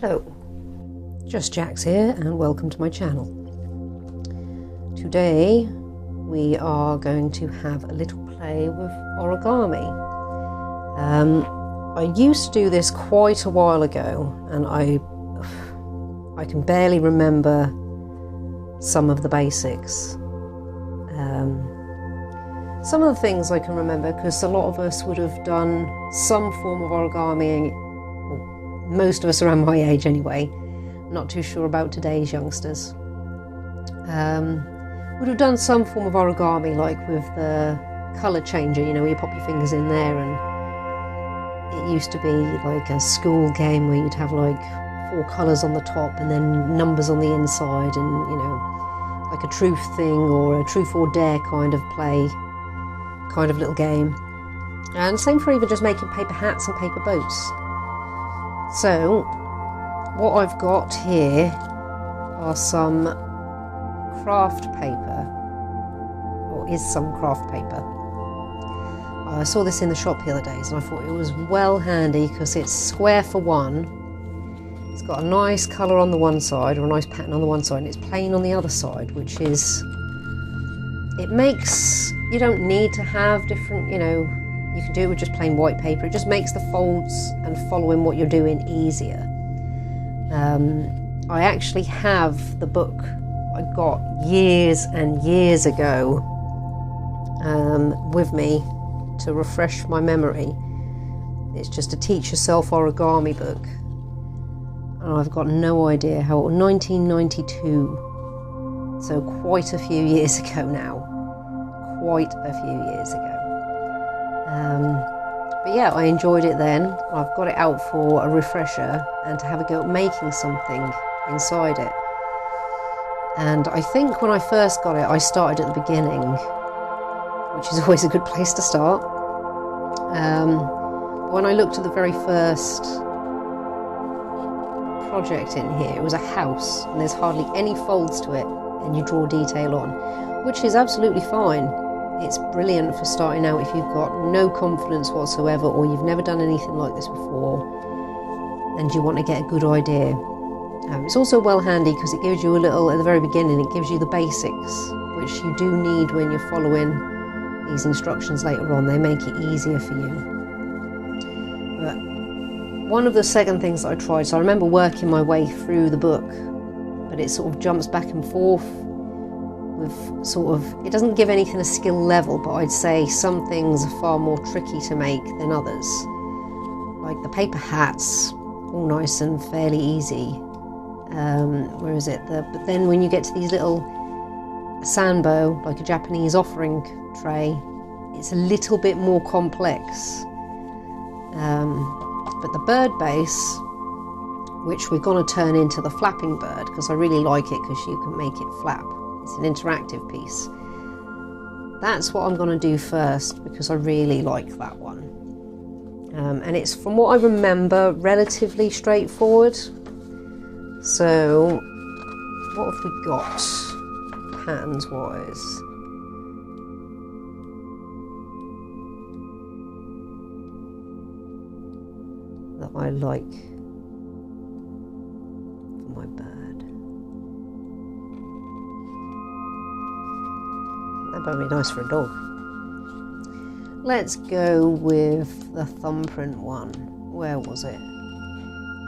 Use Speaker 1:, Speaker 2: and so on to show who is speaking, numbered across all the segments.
Speaker 1: Hello, Just Jax here and welcome to my channel. Today we are going to have a little play with origami. I used to do this quite a while ago and I can barely remember some of the basics. Some of the things I can remember because a lot of us would have done some form of origami, or most of us around my age anyway. Not too sure about today's youngsters. Would have done some form of origami, like with the colour changer, you know, where you pop your fingers in there, and it used to be like a school game where you'd have like 4 colours on the top and then numbers on the inside, and you know, like a truth thing or a truth or dare kind of play, kind of little game. And same for even just making paper hats and paper boats. So what I've got here are some craft paper, or is some craft paper. I saw this in the shop the other days and I thought it was well handy because it's square for one. It's got a nice colour on the one side, or a nice pattern on the one side, and it's plain on the other side, which is, it makes, you don't need to have different, you know, you can do it with just plain white paper. It just makes the folds and following what you're doing easier. I actually have the book I got years and years ago with me to refresh my memory. It's just a teach yourself origami book. And I've got no idea how, 1992, so quite a few years ago now. Quite a few years ago. But yeah, I enjoyed it then. I've got it out for a refresher and to have a go at making something inside it. And I think when I first got it, I started at the beginning, which is always a good place to start. When I looked at the very first project in here, it was a house and there's hardly any folds to it, and you draw detail on, which is absolutely fine. It's brilliant for starting out if you've got no confidence whatsoever, or you've never done anything like this before and you want to get a good idea. It's also well handy because it gives you a little, at the very beginning, it gives you the basics, which you do need when you're following these instructions later on. They make it easier for you. But one of the second things that I tried, so I remember working my way through the book, but it sort of jumps back and forth with sort of, it doesn't give anything a skill level, but I'd say some things are far more tricky to make than others. Like the paper hats, all nice and fairly easy. Where is it? But then when you get to these little sanbow, like a Japanese offering tray, it's a little bit more complex. But the bird base, which we're going to turn into the flapping bird, because I really like it because you can make it flap. It's an interactive piece. That's what I'm going to do first because I really like that one. And it's, from what I remember, relatively straightforward. So what have we got patterns wise? That I like for my bird. That might be nice for a dog. Let's go with the thumbprint one. Where was it?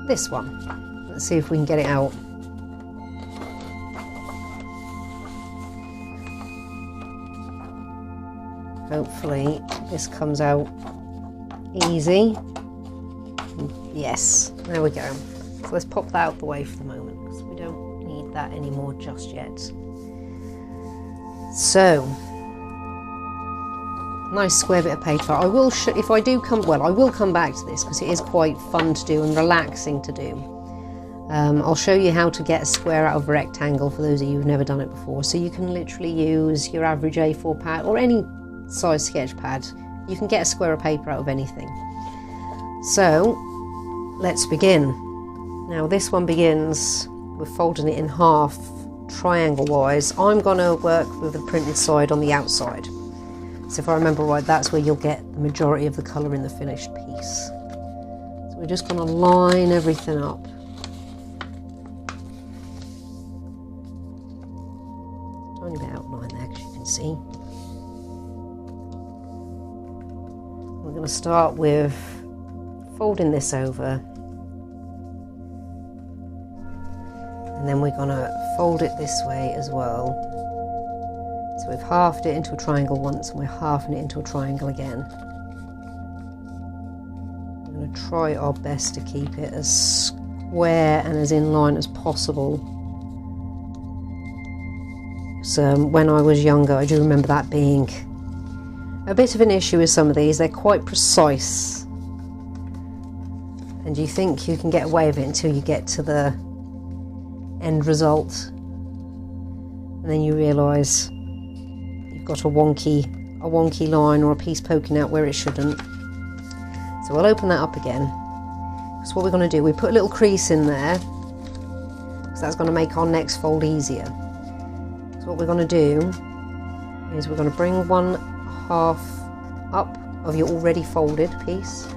Speaker 1: This one. Let's see if we can get it out. Hopefully this comes out easy. Yes, there we go. So let's pop that out the way for the moment because we don't need that anymore just yet. So, nice square bit of paper. I will, if I do come, well, I will come back to this because it is quite fun to do and relaxing to do. I'll show you how to get a square out of a rectangle for those of you who've never done it before. So you can literally use your average A4 pad or any size sketch pad. You can get a square of paper out of anything. So let's begin. Now this one begins with folding it in half triangle wise. I'm going to work with the printed side on the outside. So if I remember right, that's where you'll get the majority of the colour in the finished piece. So we're just going to line everything up. messy. We're going to start with folding this over, and then we're going to fold it this way as well. So we've halved it into a triangle once, and we're halving it into a triangle again. We're going to try our best to keep it as square and as in line as possible. So when I was younger, I do remember that being a bit of an issue with some of these. They're quite precise, and you think you can get away with it until you get to the end result, and then you realise you've got a wonky line or a piece poking out where it shouldn't. So we'll open that up again. So what we're going to do, we put a little crease in there, because that's going to make our next fold easier. So what we're going to do is we're going to bring 1/2 up of your already folded piece,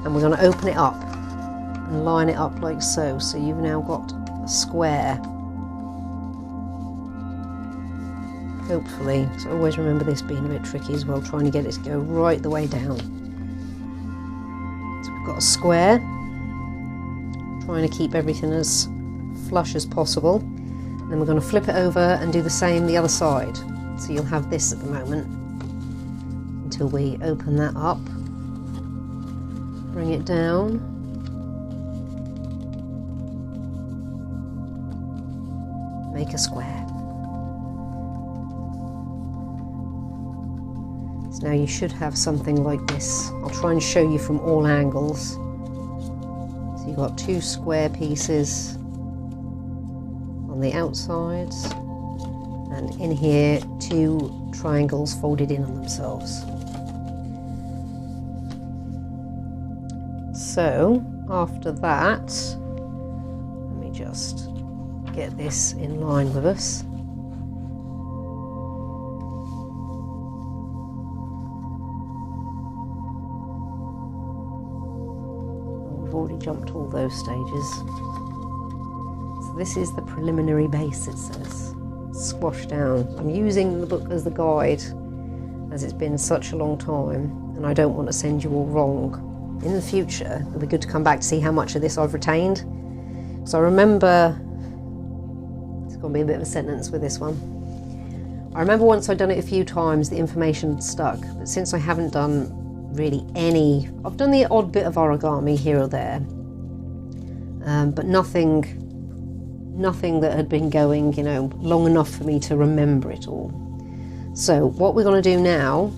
Speaker 1: and we're going to open it up and line it up like so. So you've now got a square, hopefully. So always remember this being a bit tricky as well, trying to get it to go right the way down. So we've got a square, trying to keep everything as flush as possible. And then we're going to flip it over and do the same the other side. So you'll have this at the moment until we open that up, bring it down, make a square. So now you should have something like this. I'll try and show you from all angles. So you've got 2 square pieces on the outsides, and in here 2 triangles folded in on themselves. So after that, let me just get this in line with us. We've already jumped all those stages. So this is the preliminary base, it says. Squash down. I'm using the book as the guide, as it's been such a long time, and I don't want to send you all wrong. In the future, it'll be good to come back to see how much of this I've retained. So I remember, it's going to be a bit of a sentence with this one. I remember once I'd done it a few times, the information stuck, but since I haven't done really any, I've done the odd bit of origami here or there, but nothing that had been going, you know, long enough for me to remember it all. So what we're going to do now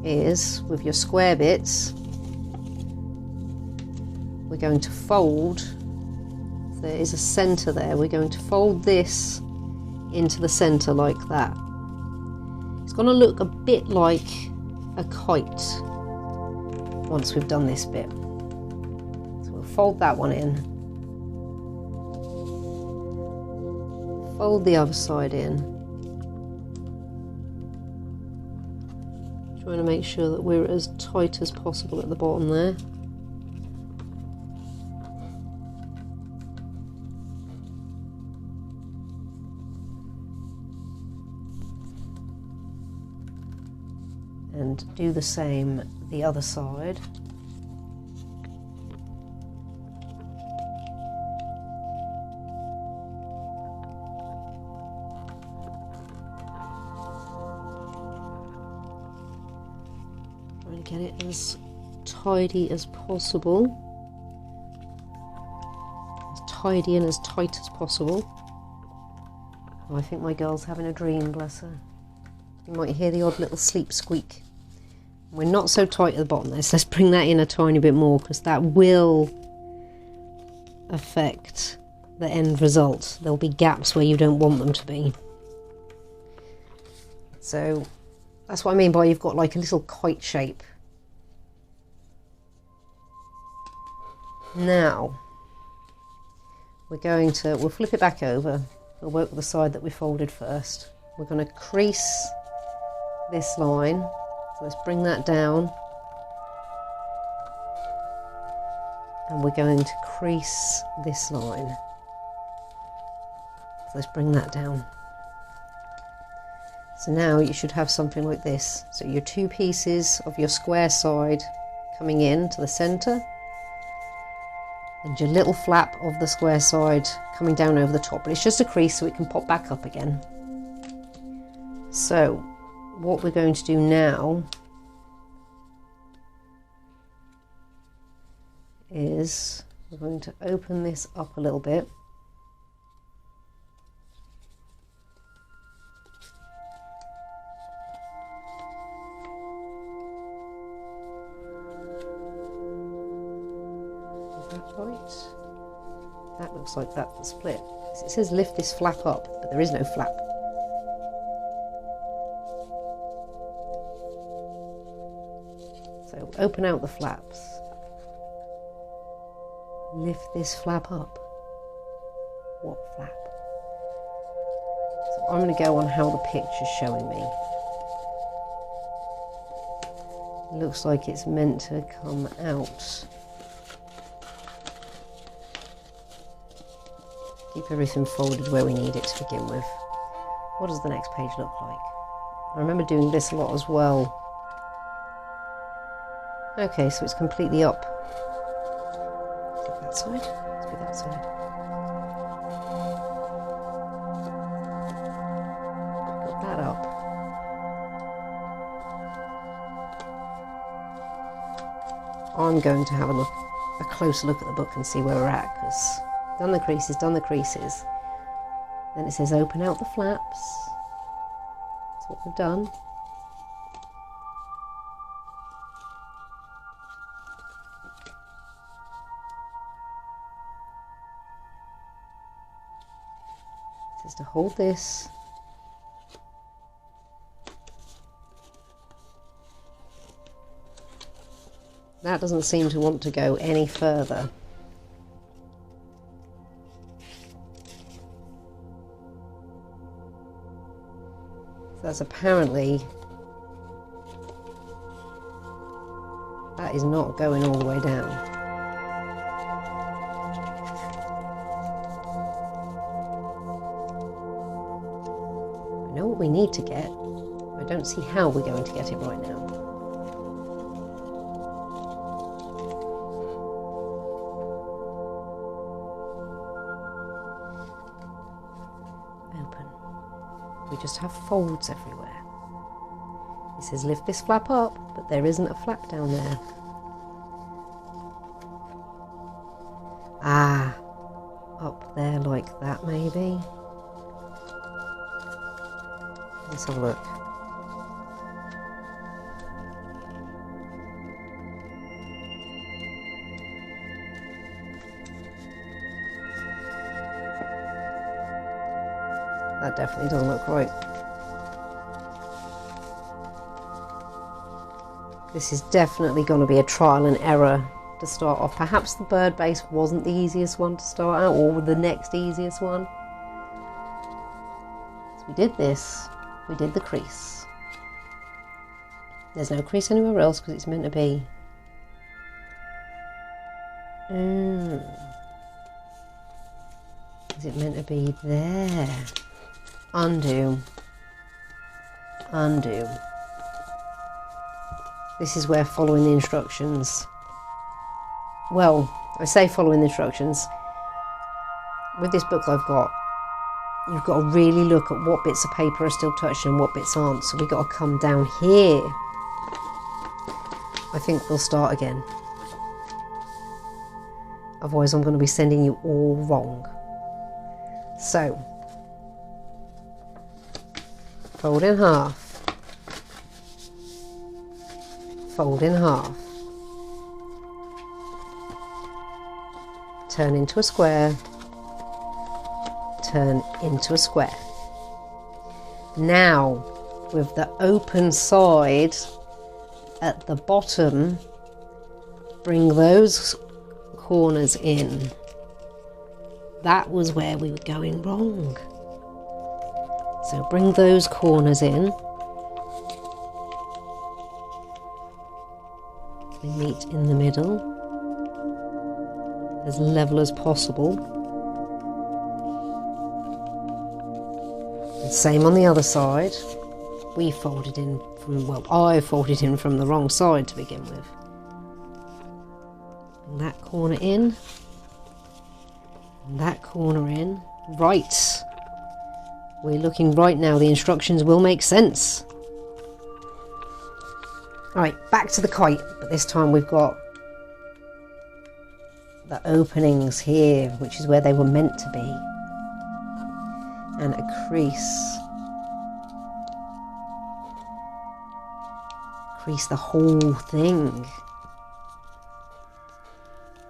Speaker 1: is, with your square bits, we're going to fold, there is a centre there, we're going to fold this into the centre like that. It's going to look a bit like a kite once we've done this bit. So we'll fold that one in, fold the other side in, trying to make sure that we're as tight as possible at the bottom there. And do the same the other side. Try and get it as tidy as possible, as tidy and as tight as possible. Oh, I think my girl's having a dream, bless her. You might hear the odd little sleep squeak. We're not so tight at the bottom there, so let's bring that in a tiny bit more, because that will affect the end result. There'll be gaps where you don't want them to be. So that's what I mean by you've got like a little kite shape. Now we'll flip it back over. We'll work with the side that we folded first. We're going to crease this line. So let's bring that down, and we're going to crease this line. So let's bring that down. So now you should have something like this. So your two pieces of your square side coming in to the centre, and your little flap of the square side coming down over the top. But it's just a crease so it can pop back up again. So what we're going to do now is we're going to open this up a little bit. That looks like that's the split. It says lift this flap up, but there is no flap. So open out the flaps. Lift this flap up. What flap? So I'm going to go on how the picture's showing me. It looks like it's meant to come out. Keep everything folded where we need it to begin with. What does the next page look like? I remember doing this a lot as well. Okay, so it's completely up. Is it that side? Let's be that side. Got that up. I'm going to have a closer look at the book and see where we're at, because done the creases, done the creases. Then it says open out the flaps. That's what we've done. It says to hold this. That doesn't seem to want to go any further. That's apparently, that is not going all the way down. I know what we need to get. I don't see how we're going to get it right now. We just have folds everywhere. It says lift this flap up, but there isn't a flap down there. Ah, up there like that maybe. Let's have a look. That definitely doesn't look right. This is definitely going to be a trial and error to start off. Perhaps the bird base wasn't the easiest one to start out, or the next easiest one. So we did this, we did the crease. There's no crease anywhere else because it's meant to be. Is it meant to be there? Undo, undo. This is where following the instructions, well, I say following the instructions, with this book you've got to really look at what bits of paper are still touched and what bits aren't, so we've got to come down here. I think we'll start again, otherwise I'm going to be sending you all wrong. So, fold in half, fold in half, turn into a square, turn into a square. Now, with the open side at the bottom, bring those corners in. That was where we were going wrong. So bring those corners in. We meet in the middle, as level as possible. And same on the other side. we folded in from, well, I folded in from the wrong side to begin with. Bring that corner in. And that corner in. Right. We're looking right now. The instructions will make sense. Alright, back to the kite. But this time we've got the openings here, which is where they were meant to be. And a crease. Crease the whole thing.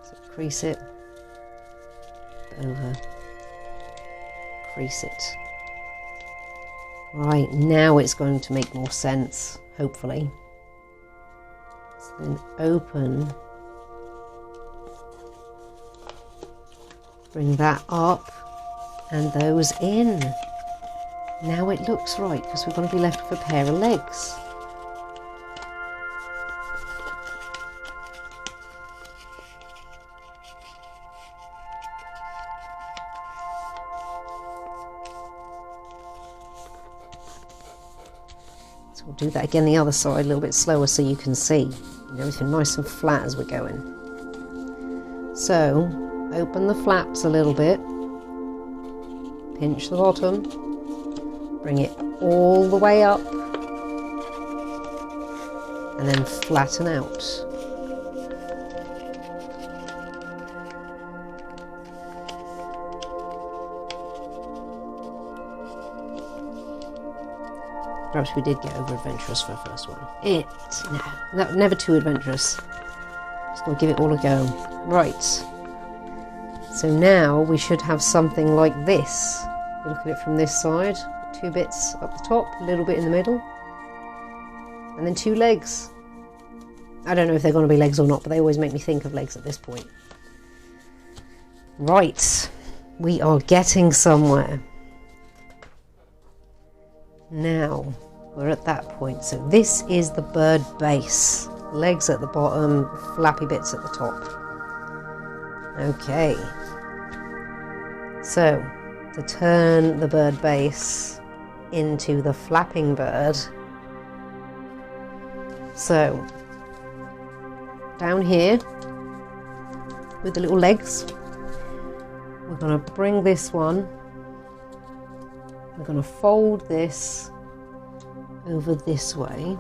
Speaker 1: So crease it. Over. Crease it. Right, now it's going to make more sense, hopefully. So then open. Bring that up. And those in. Now it looks right, because we're going to be left with a pair of legs. So we'll do that again the other side, a little bit slower so you can see. Everything nice and flat as we're going. So, open the flaps a little bit. Pinch the bottom, bring it all the way up, and then flatten out. Perhaps we did get over adventurous for the first one. No, never too adventurous. Just gonna give it all a go. Right. So now we should have something like this. You look at it from this side, 2 bits up the top, a little bit in the middle, and then 2 legs. I don't know if they're going to be legs or not, but they always make me think of legs at this point. Right, we are getting somewhere. Now, we're at that point. So this is the bird base. Legs at the bottom, flappy bits at the top. Okay. So, to turn the bird base into the flapping bird. So, down here, with the little legs, we're going to bring this one, we're going to fold this over this way.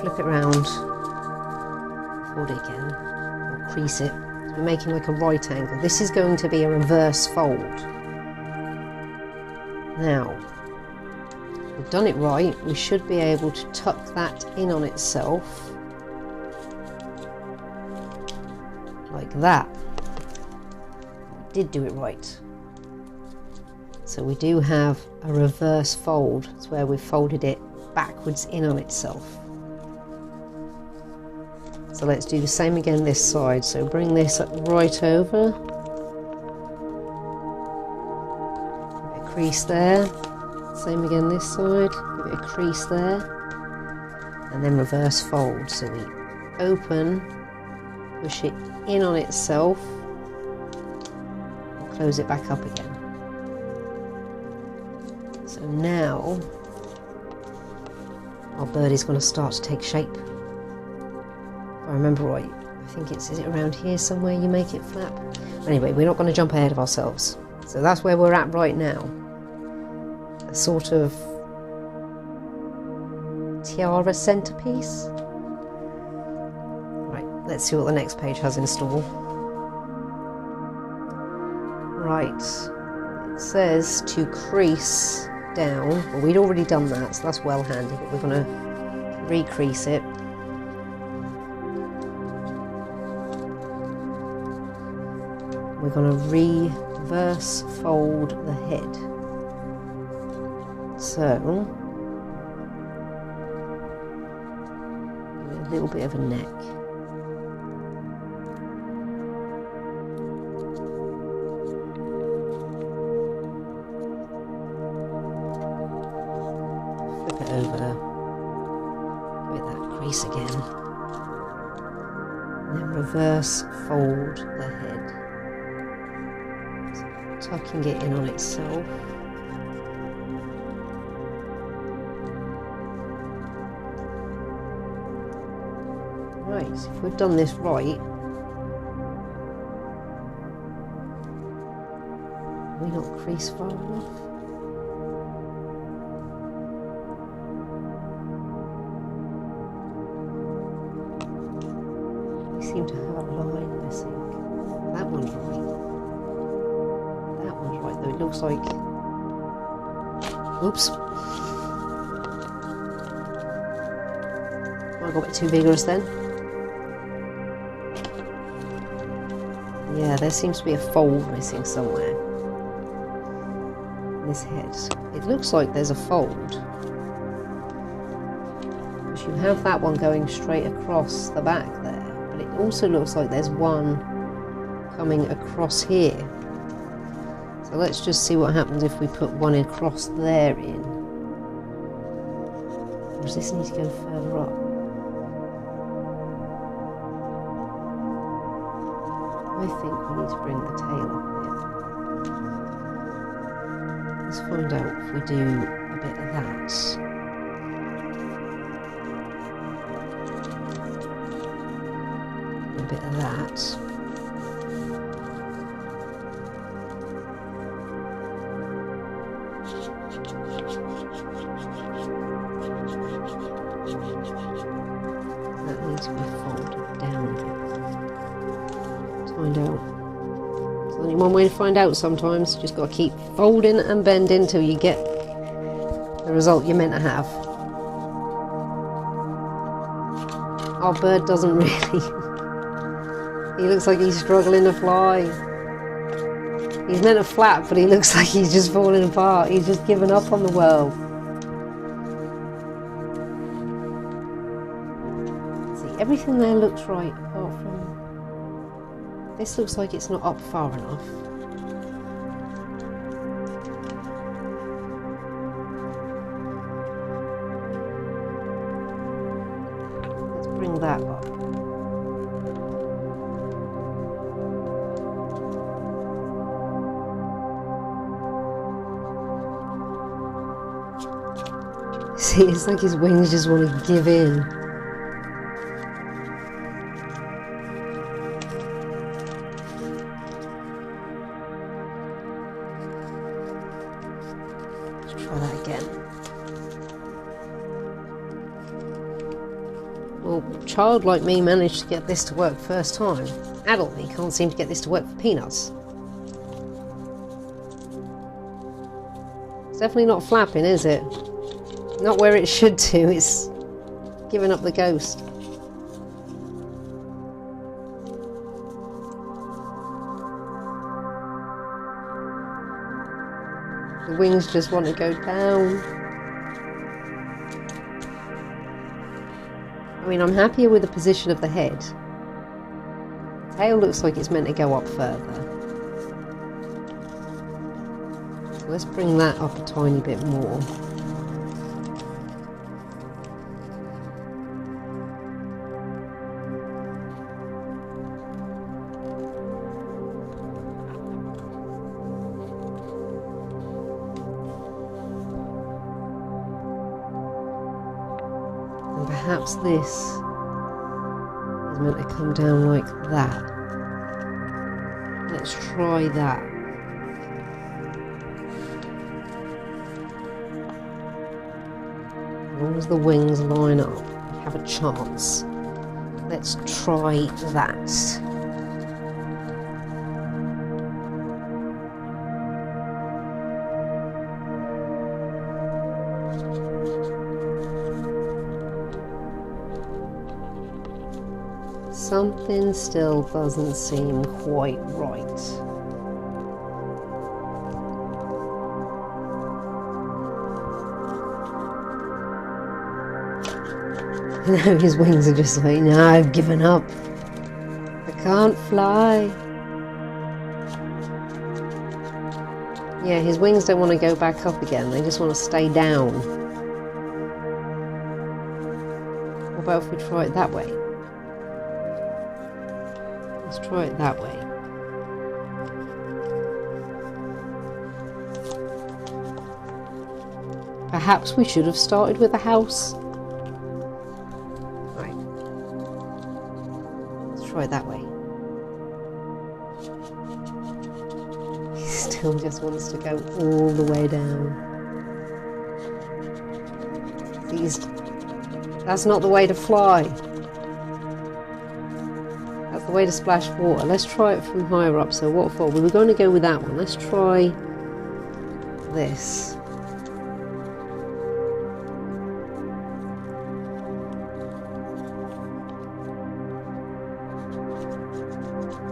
Speaker 1: Flip it round, fold it again, or crease it. So we're making like a right angle. This is going to be a reverse fold. Now, we've done it right. We should be able to tuck that in on itself, like that. We did do it right. So we do have a reverse fold. It's where we've folded it backwards in on itself. So let's do the same again this side. So bring this up right over. Give it a crease there. Same again this side. Give it a crease there. And then reverse fold. So we open, push it in on itself, and close it back up again. So now our bird is going to start to take shape. I remember right, I think is it around here somewhere you make it flap? Anyway, we're not going to jump ahead of ourselves. So that's where we're at right now. A sort of tiara centerpiece. Right, let's see what the next page has in store. Right, it says to crease down. Well, we'd already done that, so that's well handy, but we're going to re-crease it. We're going to reverse fold the head. So, a little bit of a neck. Flip it over. Give it that crease again. and then reverse fold the head, so tucking it in on itself. Right, so if we've done this right, have we not creased far enough? We seem to have a line missing. That one's right. That one's right, though it looks like... Oops. I got a bit too vigorous then. Yeah, there seems to be a fold missing somewhere in this head. It looks like there's a fold, because you have that one going straight across the back there, but it also looks like there's one coming across here. So let's just see what happens if we put one across there in. Or does this need to go further up? I think we need to bring the tail up a bit. Let's find out if we do a bit of that. A bit of that. That needs to be folded down a bit. Find out. There's only one way to find out sometimes. You just got to keep folding and bending until you get the result you're meant to have. Our bird doesn't really. He looks like he's struggling to fly. He's meant to flap, but he looks like he's just falling apart. He's just given up on the world. See, everything there looks right apart from... This looks like it's not up far enough. Let's bring that up. See, it's like his wings just want to give in. Try that again. Well, child like me managed to get this to work first time. Adult me can't seem to get this to work for peanuts. It's definitely not flapping, is it? Not where it should do, it's giving up the ghost. The wings just want to go down. I mean, I'm happier with the position of the head. The tail looks like it's meant to go up further. So let's bring that up a tiny bit more. Perhaps this is meant to come down like that. Let's try that. As long as the wings line up, we have a chance. Let's try that. Something still doesn't seem quite right. Now his wings are just like, no, I've given up. I can't fly. Yeah, his wings don't want to go back up again. They just want to stay down. What about if we try it that way? Let's try it that way. Perhaps we should have started with a house. Right. Let's try it that way. He still just wants to go all the way down. That's not the way to fly. That's the way to splash water. Let's try it from higher up. So waterfall, we were going to go with that one. Let's try this.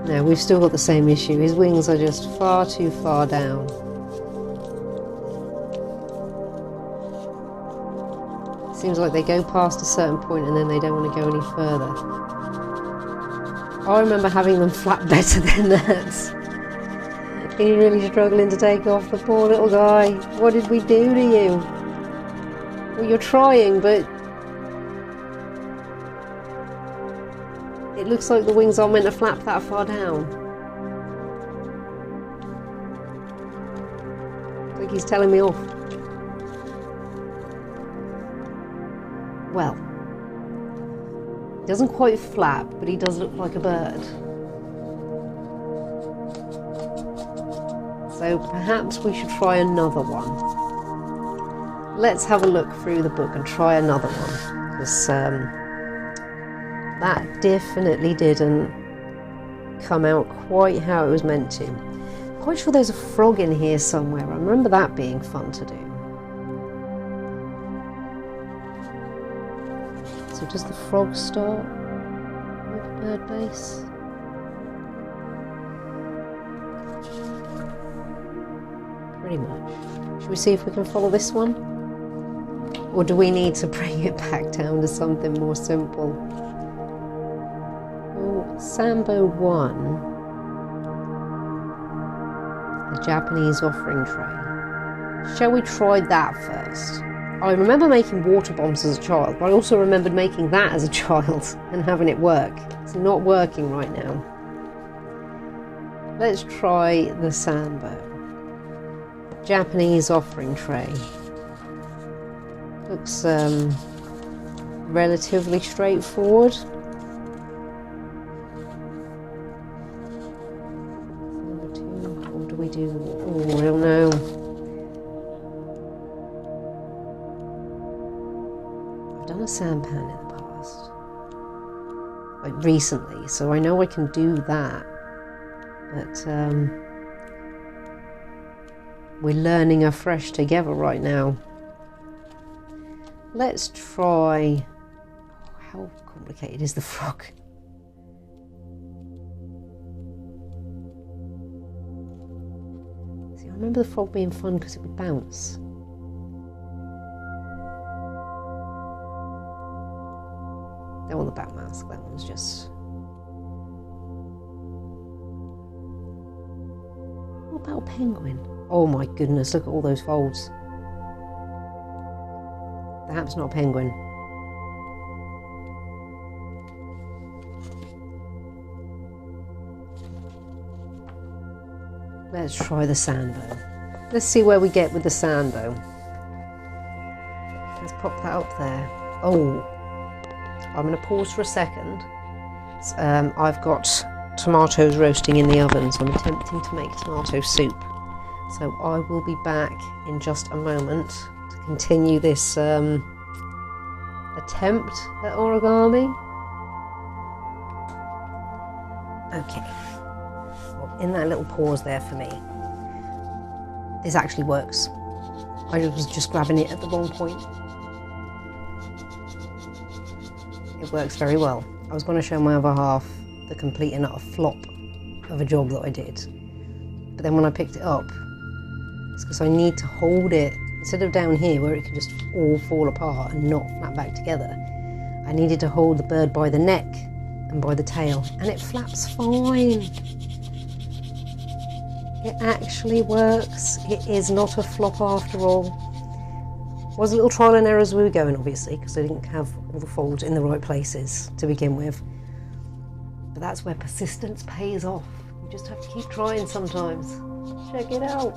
Speaker 1: No, we've still got the same issue. His wings are just far too far down. Seems like they go past a certain point and then they don't want to go any further. I remember having them flap better than that. He's really struggling to take off, the poor little guy. What did we do to you? Well, you're trying, but it looks like the wings aren't meant to flap that far down. I think he's telling me off. Well, he doesn't quite flap, but he does look like a bird. So perhaps we should try another one. Let's have a look through the book and try another one. Because that definitely didn't come out quite how it was meant to. I'm quite sure there's a frog in here somewhere. I remember that being fun to do. So does the frog start with a bird base? Pretty much. Should we see if we can follow this one? Or do we need to bring it back down to something more simple? Well, Sanbow 1, the Japanese offering tray. Shall we try that first? I remember making water bombs as a child, but I also remembered making that as a child and having it work. It's not working right now. Let's try the Sanbow. Japanese offering tray. Looks relatively straightforward. Number 2, what do we do? Oh, I don't know. I've done a sampan in the past, like recently, so I know I can do that, but we're learning afresh together right now. Let's try... How complicated is the frog? See, I remember the frog being fun because it would bounce. Don't want the bat mask, that one's just... What about a penguin? Oh my goodness, look at all those folds. Perhaps not a penguin. Let's try the sanbow. Let's see where we get with the sanbow. Let's pop that up there. Oh, I'm going to pause for a second. I've got tomatoes roasting in the oven, so I'm attempting to make tomato soup. So I will be back in just a moment to continue this attempt at origami. Okay, well, in that little pause there for me, this actually works. I was just grabbing it at the wrong point. It works very well. I was going to show my other half the complete and utter flop of a job that I did, but then when I picked it up, it's because I need to hold it, instead of down here where it could just all fall apart and not flap back together, I needed to hold the bird by the neck and by the tail, and it flaps fine. It actually works. It is not a flop after all. Was a little trial and error as we were going, obviously, because I didn't have all the folds in the right places to begin with. But that's where persistence pays off. You just have to keep trying sometimes. Check it out.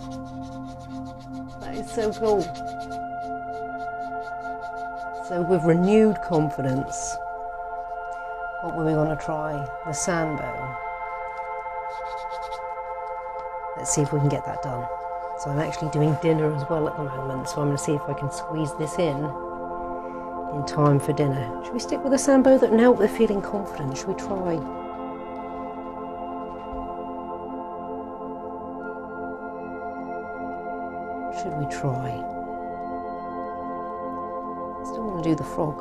Speaker 1: That is so cool. So with renewed confidence, what were we going to try? The sanbow. Let's see if we can get that done. So I'm actually doing dinner as well at the moment, so I'm going to see if I can squeeze this in time for dinner. Should we stick with the sanbow that now we're feeling confident? Should we try? Should we try? I still want to do the frog.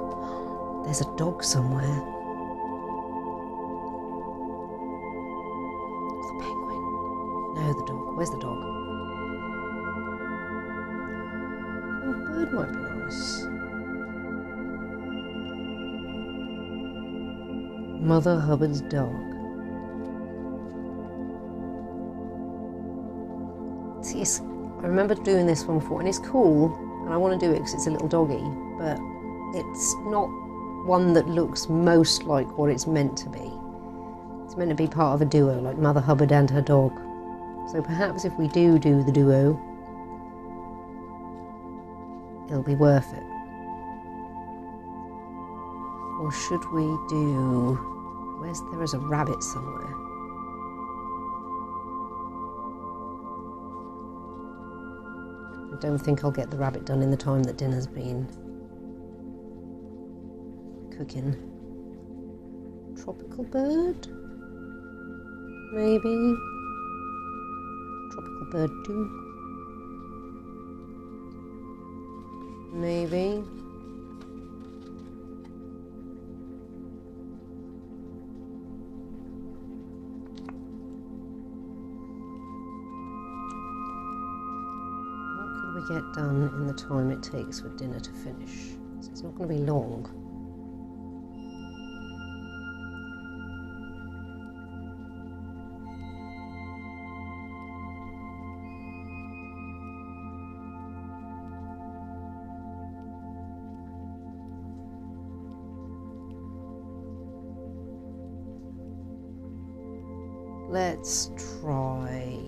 Speaker 1: There's a dog somewhere. The penguin. No, the dog. Where's the dog? Oh, a bird might be nice. Mother Hubbard's dog. See, I remember doing this one before, and it's cool, and I want to do it because it's a little doggy, but it's not one that looks most like what it's meant to be. It's meant to be part of a duo, like Mother Hubbard and her dog. So perhaps if we do the duo, it'll be worth it. Or should we do... there is a rabbit somewhere. I don't think I'll get the rabbit done in the time that dinner's been cooking. Tropical bird? Maybe. Tropical bird too. Maybe. Get done in the time it takes for dinner to finish. So it's not going to be long. Let's try.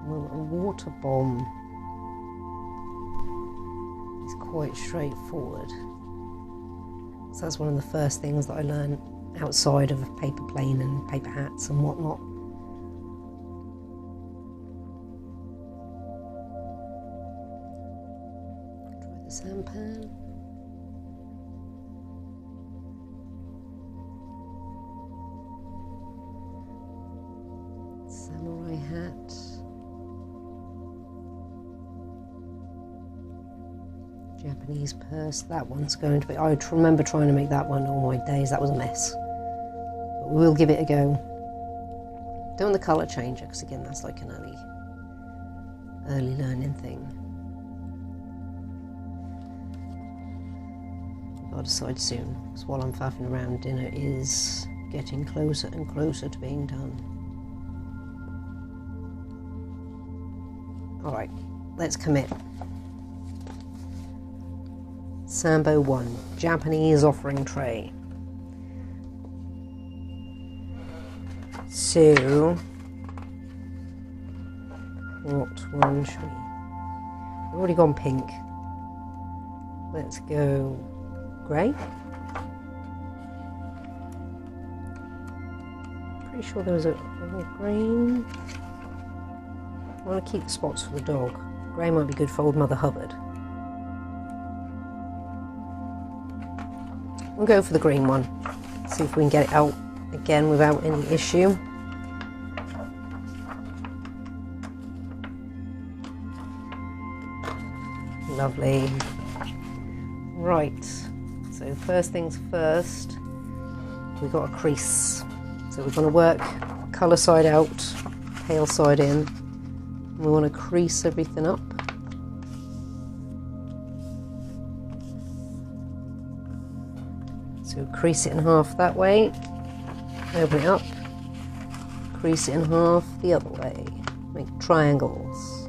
Speaker 1: Well, a water bomb is quite straightforward. So that's one of the first things that I learned outside of a paper plane and paper hats and whatnot. Try the sampan. Samurai hat. Japanese purse, that one's going to be... I remember trying to make that one all my days, that was a mess. But we'll give it a go. Don't want the colour changer, because again, that's like an early learning thing. I'll decide soon, because while I'm faffing around, dinner is getting closer and closer to being done. Alright, let's commit. Sanbow 1, Japanese offering tray. So, what one should we... We've already gone pink. Let's go grey. Pretty sure there was a green. I want to keep the spots for the dog. Grey might be good for old Mother Hubbard. We'll go for the green one. See if we can get it out again without any issue. Lovely. Right, so first things first, we've got a crease. So we're going to work colour side out, pale side in. We want to crease everything up. So crease it in half that way, open it up, crease it in half the other way, make triangles.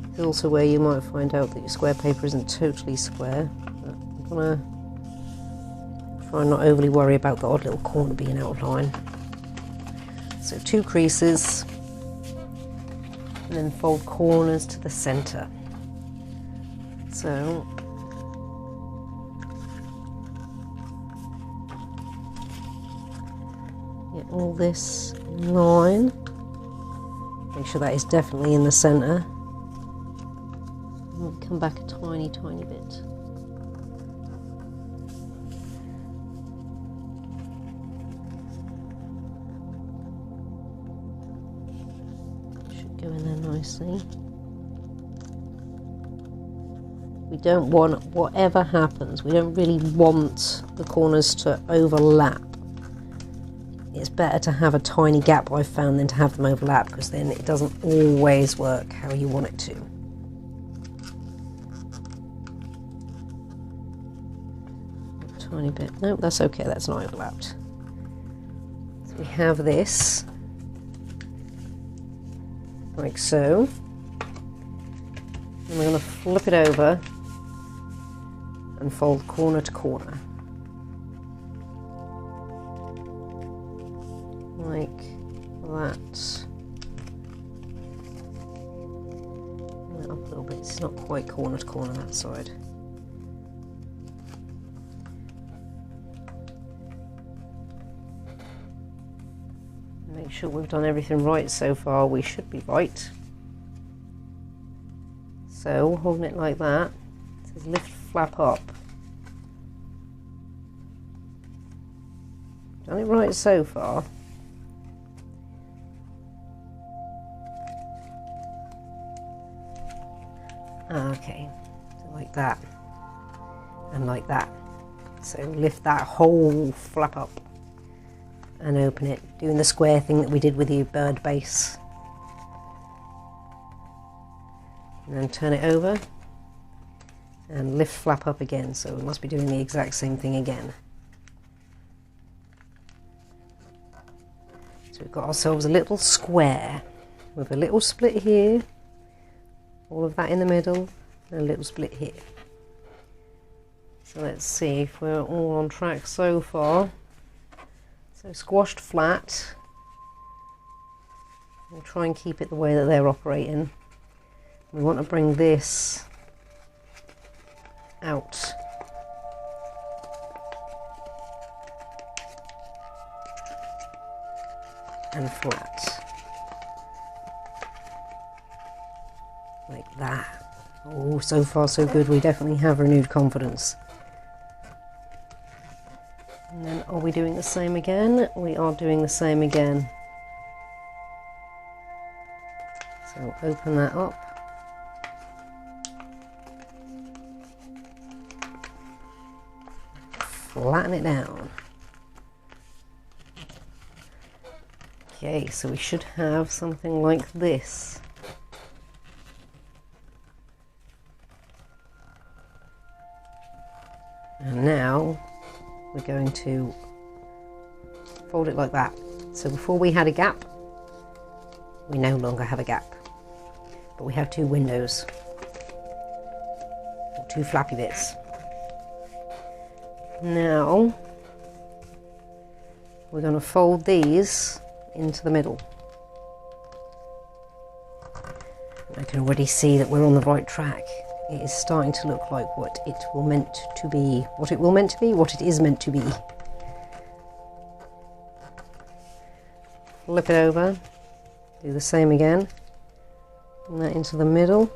Speaker 1: This is also where you might find out that your square paper isn't totally square. But I'm gonna try and not overly worry about the odd little corner being out of line. So 2 creases, and then fold corners to the center. So get all this in line. Make sure that is definitely in the center. And come back a tiny bit. Should go in there nicely. We don't want, whatever happens, we don't really want the corners to overlap. It's better to have a tiny gap, I've found, than to have them overlap, because then it doesn't always work how you want it to. A tiny bit. Nope, that's okay, that's not overlapped. So we have this, like so. And we're going to flip it over and fold corner to corner. Like that. Bring that up a little bit. It's not quite corner to corner that side. Make sure we've done everything right so far. We should be right. So holding it like that. It says lift flap up. Done it right so far. Okay, so like that and like that. So lift that whole flap up and open it, doing the square thing that we did with the bird base. And then turn it over and lift flap up again, so we must be doing the exact same thing again. So we've got ourselves a little square with a little split here, all of that in the middle, and a little split here. So let's see if we're all on track so far. So squashed flat. We'll try and keep it the way that they're operating. We want to bring this out. And flat. Like that. Oh, so far so good. We definitely have renewed confidence. And then are we doing the same again? We are doing the same again. So open that up. Flatten it down. Okay, so we should have something like this. And now we're going to fold it like that. So before we had a gap, we no longer have a gap, but we have 2 windows, or 2 flappy bits. Now we're going to fold these into the middle. I can already see that we're on the right track. It is starting to look like what it will meant to be, what it is meant to be. Flip it over, do the same again, bring that into the middle,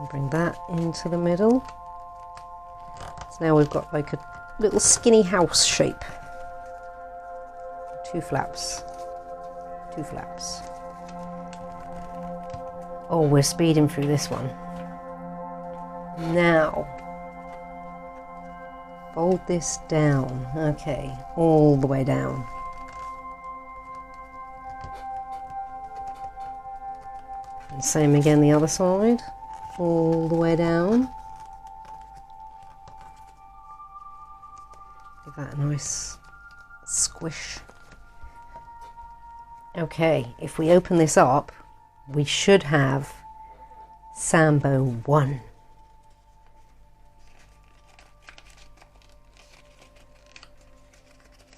Speaker 1: and bring that into the middle. So now we've got like a little skinny house shape. 2 flaps, 2 flaps. Oh, we're speeding through this one. Now, fold this down. Okay, all the way down. And same again the other side, all the way down. Give that a nice squish. Okay, if we open this up, we should have Sanbow 1.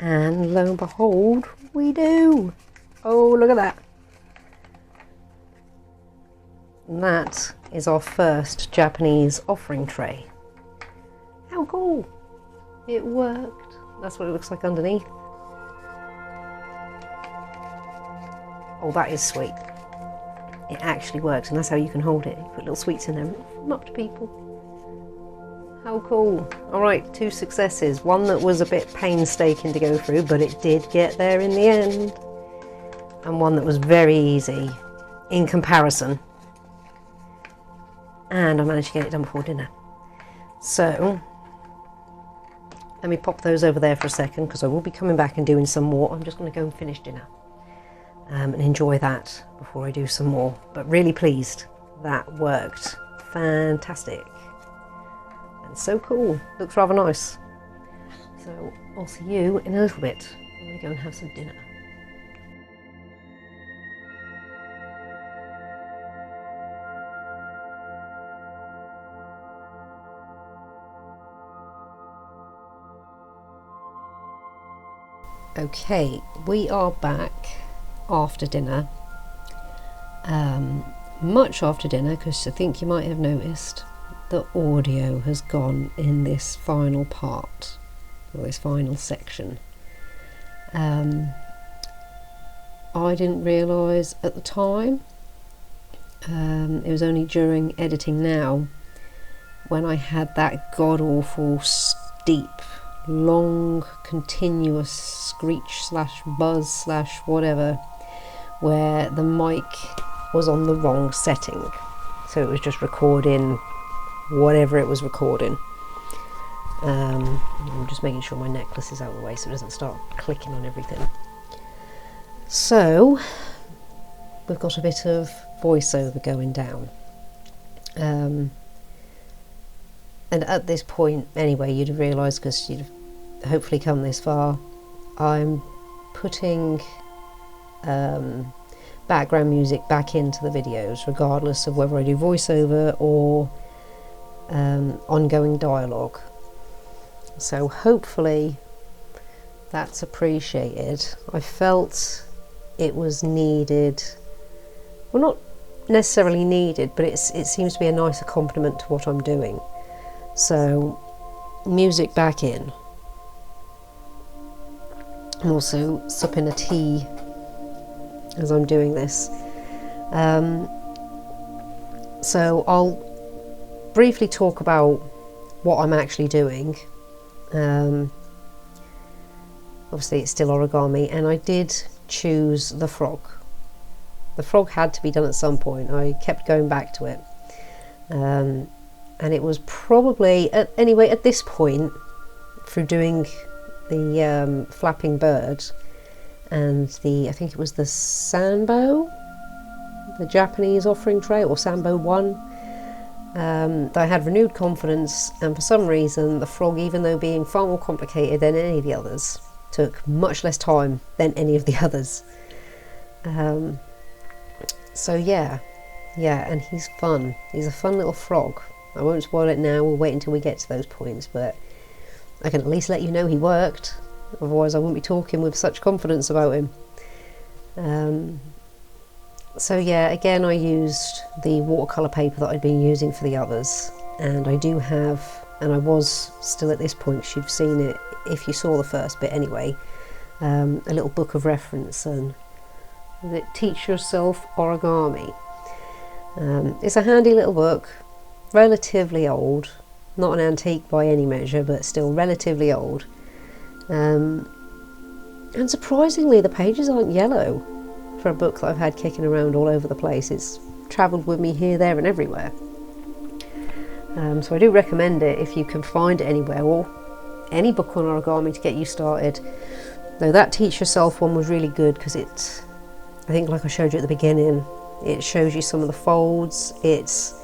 Speaker 1: And lo and behold, we do. Oh, look at that. And that is our first Japanese offering tray. How cool. It worked. That's what it looks like underneath. Oh, that is sweet. It actually works, and that's how you can hold it. You put little sweets in there and offer them up to people. How cool. Alright, 2 successes. One that was a bit painstaking to go through, but it did get there in the end. And one that was very easy in comparison. And I managed to get it done before dinner. So, let me pop those over there for a second, because I will be coming back and doing some more. I'm just going to go and finish dinner. And enjoy that before I do some more. But really pleased that worked. Fantastic. And so cool. Looks rather nice. So I'll see you in a little bit. I'm going to go and have some dinner. Okay, we are back after dinner, much after dinner, because I think you might have noticed the audio has gone in this final part, or this final section. I didn't realise at the time, it was only during editing now when I had that god-awful steep long continuous screech slash buzz slash whatever, where the mic was on the wrong setting, so it was just recording whatever it was recording. I'm just making sure my necklace is out of the way so it doesn't start clicking on everything. So we've got a bit of voiceover going down, and at this point anyway, you'd have realised, because you'd have hopefully come this far, I'm putting background music back into the videos, regardless of whether I do voiceover or ongoing dialogue. So hopefully that's appreciated. I felt it was needed, well, not necessarily needed, but it seems to be a nice accompaniment to what I'm doing. So music back in. I'm also supping a tea as I'm doing this. So I'll briefly talk about what I'm actually doing. Obviously it's still origami, and I did choose the frog. The frog had to be done at some point. I kept going back to it. And it was probably, anyway, at this point, through doing the flapping bird and I think it was the sanbow, the Japanese offering tray, or sanbow 1, that I had renewed confidence, and for some reason the frog, even though being far more complicated than any of the others, took much less time than any of the others. So yeah, and he's fun. He's a fun little frog. I won't spoil it now, we'll wait until we get to those points, but I can at least let you know he worked, otherwise I wouldn't be talking with such confidence about him. So yeah, again I used the watercolour paper that I'd been using for the others, and I do have, and I was still at this point, because you've seen it if you saw the first bit anyway, a little book of reference, and Teach Yourself Origami. It's a handy little book, relatively old, not an antique by any measure, but still relatively old, and surprisingly the pages aren't yellow for a book that I've had kicking around all over the place. It's travelled with me here, there and everywhere. So I do recommend it if you can find it anywhere, or any book on origami to get you started. Though that Teach Yourself one was really good, because it's, I think like I showed you at the beginning, It shows you some of the folds. It's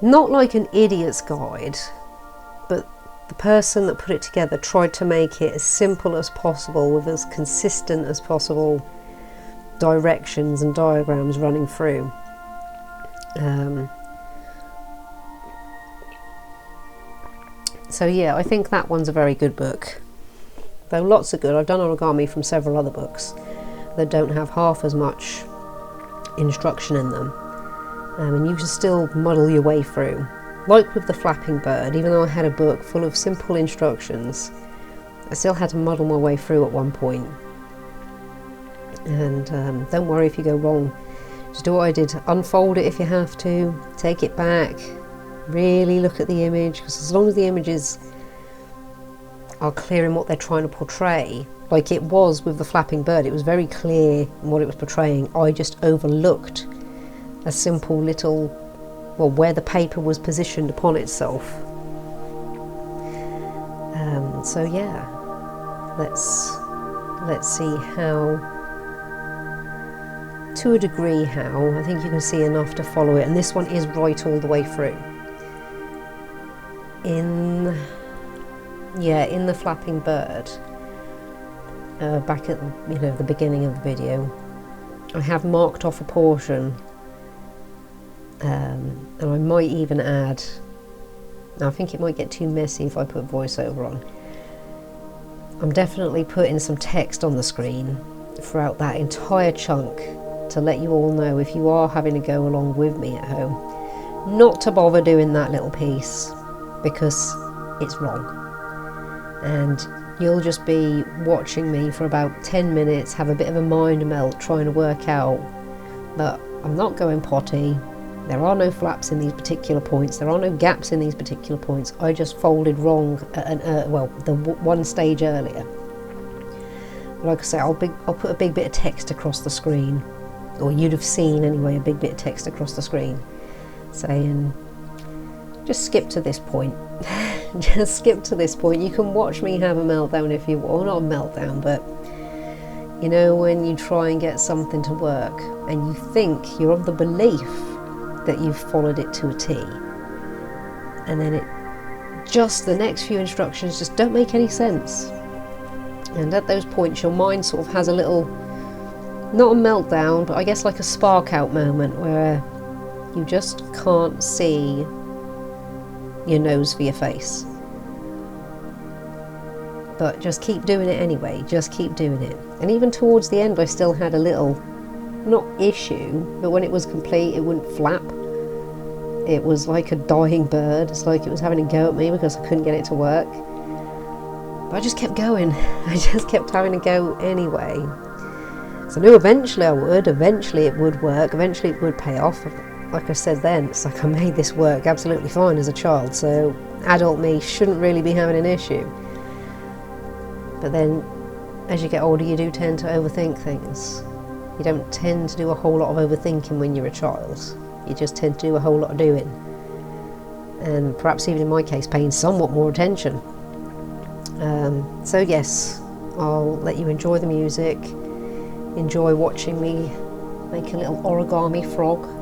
Speaker 1: not like an idiot's guide, but the person that put it together tried to make it as simple as possible with as consistent as possible directions and diagrams running through. So yeah, I think that one's a very good book. Though lots are good. I've done origami from several other books that don't have half as much instruction in them, and you can still muddle your way through. Like with the flapping bird, even though I had a book full of simple instructions, I still had to muddle my way through at one point. And don't worry if you go wrong. Just do what I did. Unfold it if you have to. Take it back. Really look at the image, because as long as the images are clear in what they're trying to portray, like it was with the flapping bird, it was very clear in what it was portraying. I just overlooked a simple little, well, where the paper was positioned upon itself. So yeah, let's see how, to a degree how, I think you can see enough to follow it, and this one is right all the way through. In the flapping bird, back at the beginning of the video, I have marked off a portion, and I might even add, now I think it might get too messy if I put voiceover on. I'm definitely putting some text on the screen throughout that entire chunk to let you all know, if you are having to go along with me at home, not to bother doing that little piece, because it's wrong. And you'll just be watching me for about 10 minutes, have a bit of a mind melt trying to work out that I'm not going potty, there are no flaps in these particular points, there are no gaps in these particular points, I just folded wrong at the one stage earlier. Like I say, I'll put a big bit of text across the screen, or you'd have seen anyway, a big bit of text across the screen saying, just skip to this point. Just skip to this point. You can watch me have a meltdown if you want. Well, not a meltdown, but you know, when you try and get something to work and you think you're of the belief that you've followed it to a T, and then just the next few instructions just don't make any sense. And at those points your mind sort of has a little, not a meltdown, but I guess like a spark out moment where you just can't see your nose for your face. But just keep doing it anyway, just keep doing it. And even towards the end I still had a little, not issue, but when it was complete it wouldn't flap. It was like a dying bird. It's like it was having a go at me because I couldn't get it to work. But I just kept going. I just kept having to go anyway. So I knew eventually it would work, eventually it would pay off. Like I said then, it's like I made this work absolutely fine as a child, so adult me shouldn't really be having an issue. But then, as you get older, you do tend to overthink things. You don't tend to do a whole lot of overthinking when you're a child. You just tend to do a whole lot of doing. And perhaps even in my case, paying somewhat more attention. So yes, I'll let you enjoy the music, enjoy watching me make a little origami frog.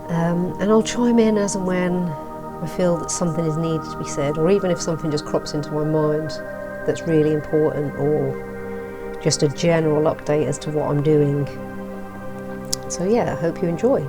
Speaker 1: And I'll chime in as and when I feel that something is needed to be said, or even if something just crops into my mind that's really important, or just a general update as to what I'm doing. So yeah, I hope you enjoy.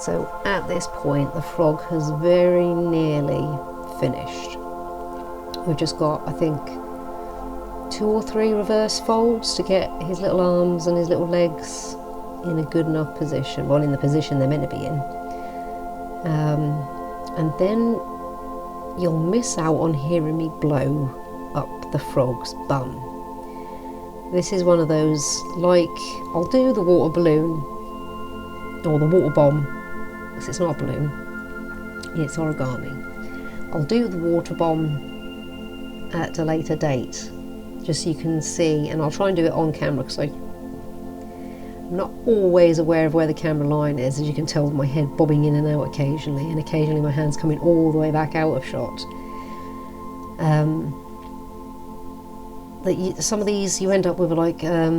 Speaker 1: So at this point, the frog has very nearly finished. We've just got, I think, 2 or 3 reverse folds to get his little arms and his little legs in a good enough position, well, in the position they're meant to be in. And then you'll miss out on hearing me blow up the frog's bum. This is one of those, like, I'll do the water balloon or the water bomb, because it's not a balloon, it's origami. I'll do the water bomb at a later date, just so you can see, and I'll try and do it on camera because I'm not always aware of where the camera line is, as you can tell with my head bobbing in and out occasionally, and occasionally my hands coming all the way back out of shot. Some of these you end up with like a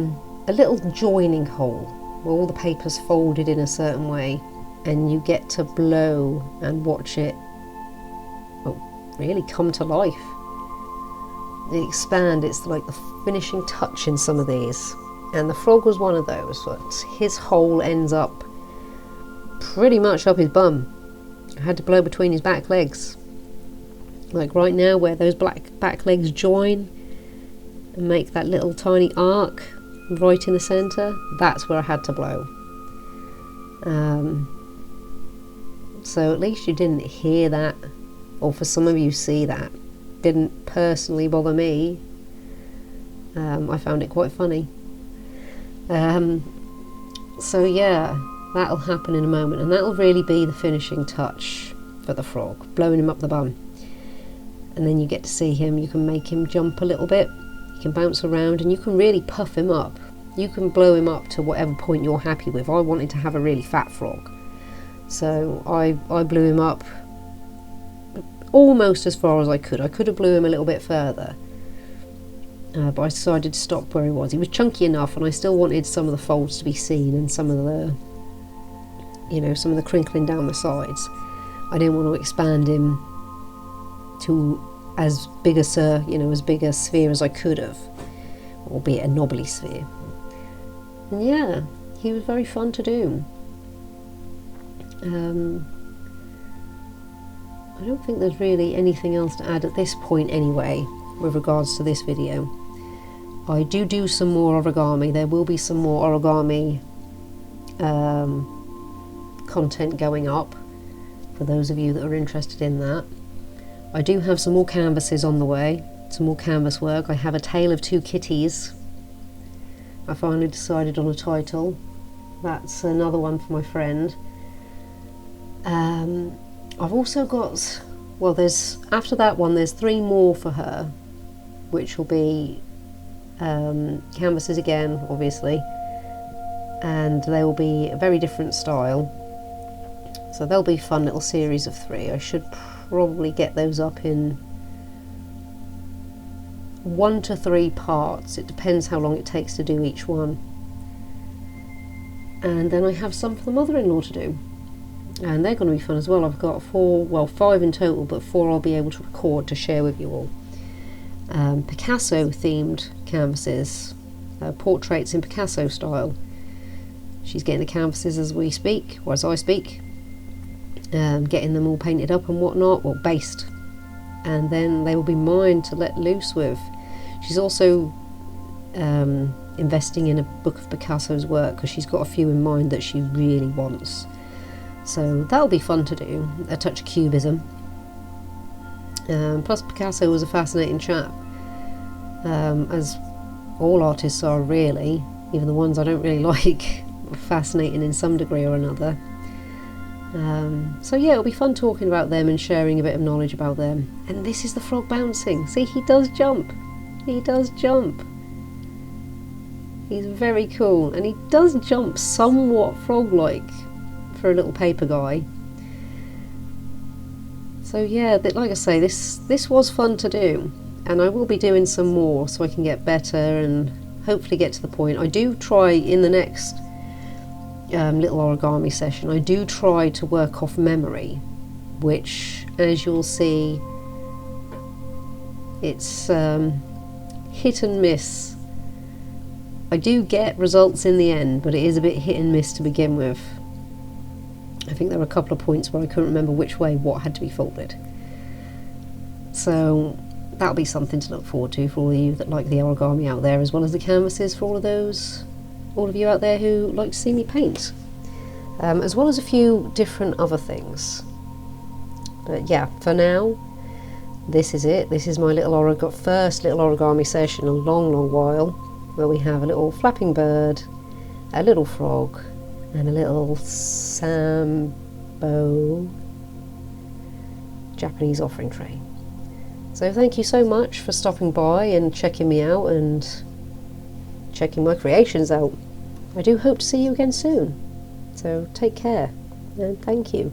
Speaker 1: little joining hole where all the paper's folded in a certain way, and you get to blow and watch it, well, really come to life. They expand. It's like the finishing touch in some of these, and the frog was one of those, but his hole ends up pretty much up his bum. I had to blow between his back legs, like right now where those back legs join and make that little tiny arc right in the centre. That's where I had to blow. So at least you didn't hear that, or for some of you see that. Didn't personally bother me. I found it quite funny. So yeah, that'll happen in a moment, and that'll really be the finishing touch for the frog, blowing him up the bum. And then you get to see him, you can make him jump a little bit, you can bounce around, and you can really puff him up. You can blow him up to whatever point you're happy with. I wanted to have a really fat frog, so I blew him up almost as far as I could. I could have blew him a little bit further, but I decided to stop where he was. He was chunky enough, and I still wanted some of the folds to be seen and some of the, some of the crinkling down the sides. I didn't want to expand him to as big a sphere as I could have, albeit a knobbly sphere. And yeah, he was very fun to do. I don't think there's really anything else to add at this point anyway, with regards to this video. I do some more origami. There will be some more origami content going up for those of you that are interested in that. I do have some more canvases on the way, some more canvas work. I have A Tale of Two Kitties. I finally decided on a title. That's another one for my friend. I've also got, well, after that one there's 3 more for her, which will be canvases again, obviously, and they will be a very different style, so they'll be fun little series of 3. I should probably get those up in 1 to 3 parts. It depends how long it takes to do each one. And then I have some for the mother-in-law to do, and they're going to be fun as well. I've got 5 in total, but 4 I'll be able to record to share with you all. Picasso themed canvases, portraits in Picasso style. She's getting the canvases as we speak, or as I speak, getting them all painted up and whatnot, well, based, and then they will be mine to let loose with. She's also investing in a book of Picasso's work, because she's got a few in mind that she really wants. So that'll be fun to do, a touch of cubism. Plus Picasso was a fascinating chap, as all artists are really, even the ones I don't really like, fascinating in some degree or another. So yeah, it'll be fun talking about them and sharing a bit of knowledge about them. And this is the frog bouncing. See, he does jump. He does jump. He's very cool, and he does jump somewhat frog-like for a little paper guy. So yeah, like I say, this was fun to do, and I will be doing some more so I can get better and hopefully get to the point. I do try in the next little origami session, I do try to work off memory, which, as you'll see, it's hit and miss. I do get results in the end, but it is a bit hit and miss to begin with. I think there were a couple of points where I couldn't remember which way what had to be folded. So that'll be something to look forward to for all of you that like the origami out there, as well as the canvases for all of you out there who like to see me paint, as well as a few different other things. But yeah, for now, this is it. This is my first little origami session in a long while, where we have a little flapping bird, a little frog, and a little sanbow Japanese offering tray. So thank you so much for stopping by and checking me out and checking my creations out. I do hope to see you again soon. So take care and thank you.